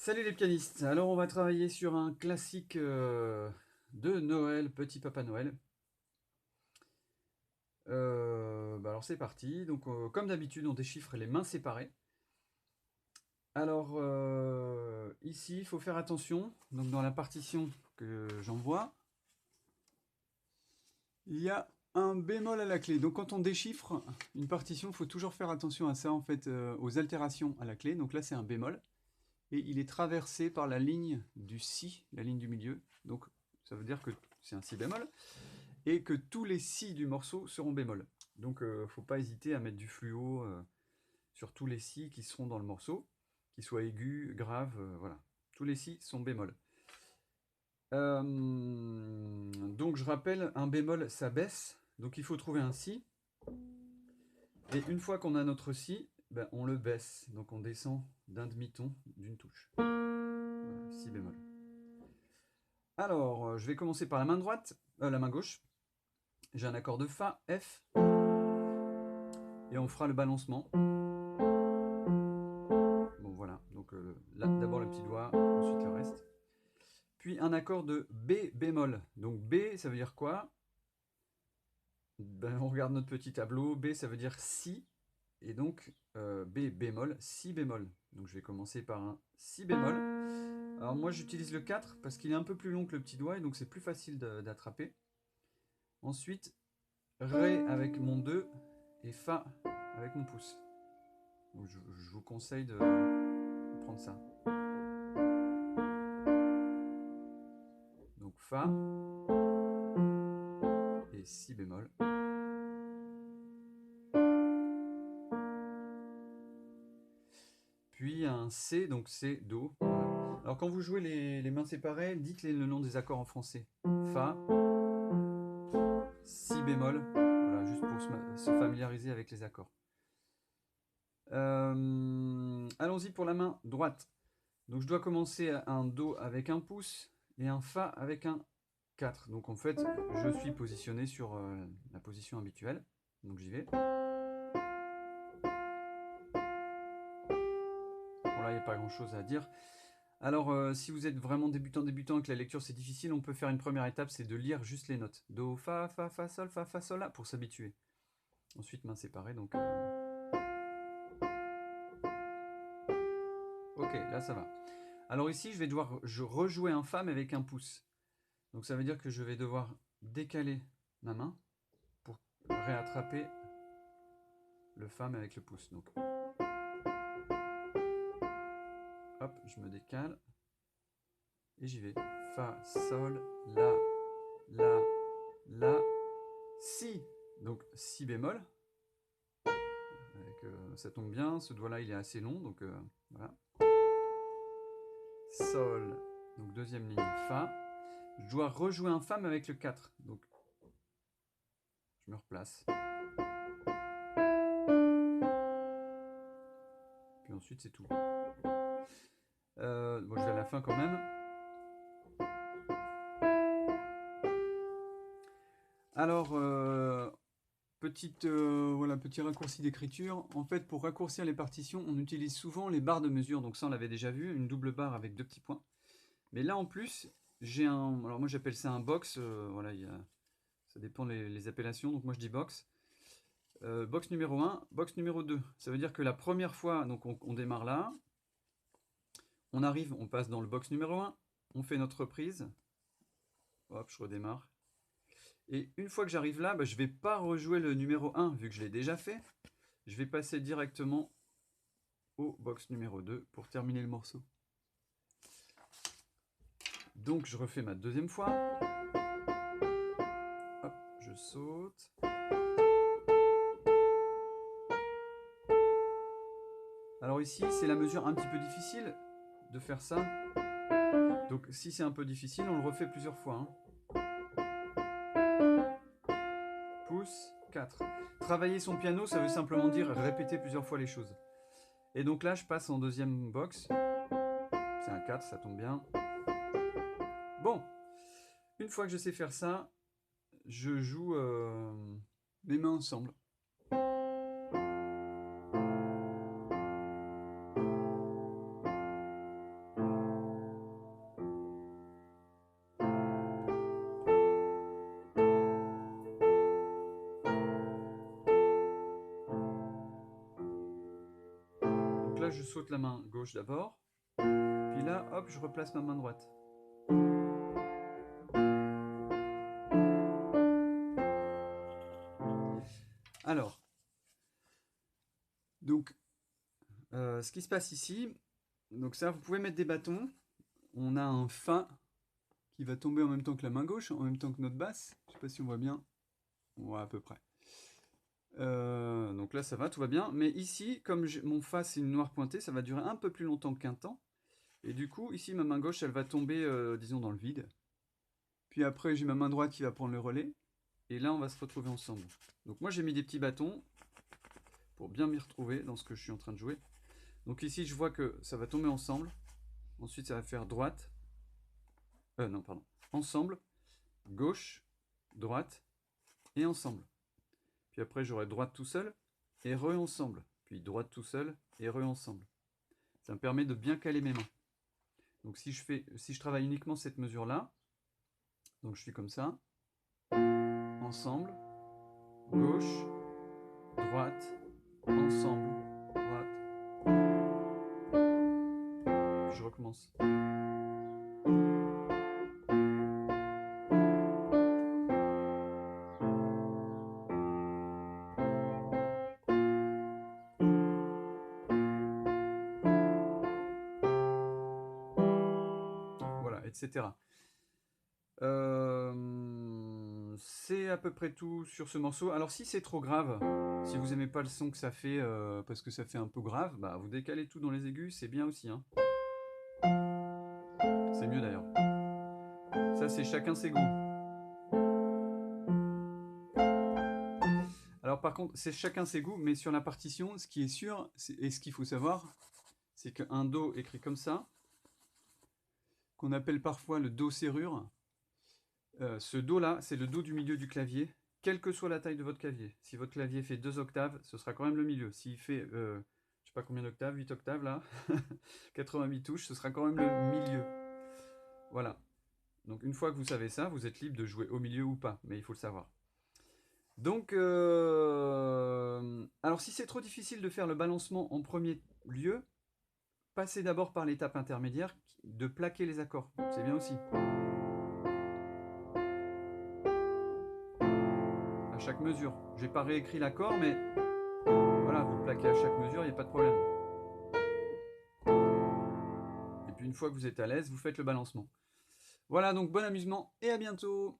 Salut les pianistes, alors on va travailler sur un classique de Noël, Petit Papa Noël. Alors c'est parti, donc comme d'habitude on déchiffre les mains séparées. Alors ici il faut faire attention, donc dans la partition que j'envoie, il y a un bémol à la clé. Donc quand on déchiffre une partition, il faut toujours faire attention à ça en fait, aux altérations à la clé. Donc là c'est un bémol. Et il est traversé par la ligne du si, la ligne du milieu. Donc ça veut dire que c'est un si bémol, et que tous les si du morceau seront bémol. Donc faut pas hésiter à mettre du fluo sur tous les si qui seront dans le morceau, qu'ils soient aigus, graves, voilà. Tous les si sont bémol. Donc je rappelle, un bémol ça baisse, donc il faut trouver un si. Et une fois qu'on a notre si, ben, on le baisse, donc on descend d'un demi-ton d'une touche. Voilà, si bémol. Alors, je vais commencer par la main droite, la main gauche. J'ai un accord de Fa, F, et on fera le balancement. Bon, voilà, donc là, d'abord le petit doigt, ensuite le reste. Puis un accord de B bémol. Donc B, ça veut dire quoi? Ben, on regarde notre petit tableau. B, ça veut dire si, et donc B bémol, si bémol. Donc je vais commencer par un si bémol. Alors moi j'utilise le 4 parce qu'il est un peu plus long que le petit doigt, et donc c'est plus facile d'attraper. Ensuite, Ré avec mon 2 et Fa avec mon pouce. Donc je vous conseille de prendre ça. Donc Fa et Si bémol. Puis un C, donc C, Do. Voilà. Alors quand vous jouez les mains séparées, dites le nom des accords en français. Fa, Si bémol. Voilà, juste pour se familiariser avec les accords. Allons-y pour la main droite. Donc je dois commencer un Do avec un pouce et un Fa avec un 4. Donc en fait, je suis positionné sur la position habituelle. Donc j'y vais. Bon là, il n'y a pas grand-chose à dire. Alors si vous êtes vraiment débutant et que la lecture c'est difficile, on peut faire une première étape, c'est de lire juste les notes. Do, Fa, Fa, Sol, La, pour s'habituer. Ensuite, main séparée, donc... Ok, là ça va. Alors ici, je vais devoir rejouer un Fa mais avec un pouce. Donc ça veut dire que je vais devoir décaler ma main pour réattraper le Fa mais avec le pouce. Donc hop, je me décale et j'y vais. Fa, Sol, La, La, La, Si. Donc Si bémol. Avec, ça tombe bien, ce doigt là il est assez long, donc voilà. Sol, donc deuxième ligne Fa. Je dois rejouer un Fa mais avec le 4. Donc je me replace. Puis ensuite c'est tout. Bon, je vais à la fin quand même. Alors, voilà, petit raccourci d'écriture. En fait, pour raccourcir les partitions, on utilise souvent les barres de mesure. Donc ça, on l'avait déjà vu, une double barre avec deux petits points. Mais là, en plus, j'ai un... Alors moi, j'appelle ça un box. Voilà, ça dépend les appellations. Donc moi, je dis box. Box numéro 1, box numéro 2. Ça veut dire que la première fois, donc on démarre là. On arrive, on passe dans le box numéro 1. On fait notre reprise. Hop, je redémarre. Et une fois que j'arrive là, je ne vais pas rejouer le numéro 1, vu que je l'ai déjà fait. Je vais passer directement au box numéro 2 pour terminer le morceau. Donc je refais ma deuxième fois. Hop, je saute. Alors ici, c'est la mesure un petit peu difficile de faire ça. Donc si c'est un peu difficile, on le refait plusieurs fois. Pouce, 4. Travailler son piano, ça veut simplement dire répéter plusieurs fois les choses. Et donc là, je passe en deuxième box. C'est un 4, ça tombe bien. Bon, une fois que je sais faire ça, je joue mes mains ensemble. là, je saute la main gauche d'abord. Puis là, hop, je replace ma main droite. Alors, donc, ce qui se passe ici, donc ça, vous pouvez mettre des bâtons. On a un Fa qui va tomber en même temps que la main gauche, en même temps que notre basse. Je sais pas si on voit bien. Ouais, à peu près. Donc là, ça va, tout va bien. Mais ici, comme mon Fa, c'est une noire pointée, ça va durer un peu plus longtemps qu'un temps. Et du coup, ici, ma main gauche, elle va tomber, disons, dans le vide. Puis après, j'ai ma main droite qui va prendre le relais. Et là, on va se retrouver ensemble. Donc moi, j'ai mis des petits bâtons pour bien m'y retrouver dans ce que je suis en train de jouer. Donc ici, je vois que ça va tomber ensemble. Ensuite, ça va faire droite. Non, pardon. Ensemble, gauche, droite et ensemble. Puis après, j'aurai droite tout seul et re-ensemble. Puis droite tout seul et re-ensemble. Ça me permet de bien caler mes mains. Donc si je travaille uniquement cette mesure-là, donc je suis comme ça, ensemble, gauche, droite, ensemble, droite, puis je recommence. Voilà, etc. C'est à peu près tout sur ce morceau. Alors si c'est trop grave, si vous aimez pas le son que ça fait, parce que ça fait un peu grave, bah vous décalez tout dans les aigus, c'est bien aussi. Hein. C'est mieux d'ailleurs. Ça c'est chacun ses goûts. Alors par contre, c'est chacun ses goûts, mais sur la partition, ce qui est sûr, et ce qu'il faut savoir, c'est qu'un Do écrit comme ça, qu'on appelle parfois le Do serrure, ce Do là, c'est le Do du milieu du clavier, quelle que soit la taille de votre clavier. Si votre clavier fait 2 octaves, ce sera quand même le milieu. S'il fait, je sais pas combien d'octaves, 8 octaves là, 88 touches, ce sera quand même le milieu. Voilà. Donc une fois que vous savez ça, vous êtes libre de jouer au milieu ou pas, mais il faut le savoir. Donc, alors si c'est trop difficile de faire le balancement en premier lieu, passez d'abord par l'étape intermédiaire de plaquer les accords. C'est bien aussi. À chaque mesure. J'ai pas réécrit l'accord, mais voilà, vous le plaquez à chaque mesure, il n'y a pas de problème. Et puis une fois que vous êtes à l'aise, vous faites le balancement. Voilà, donc bon amusement et à bientôt!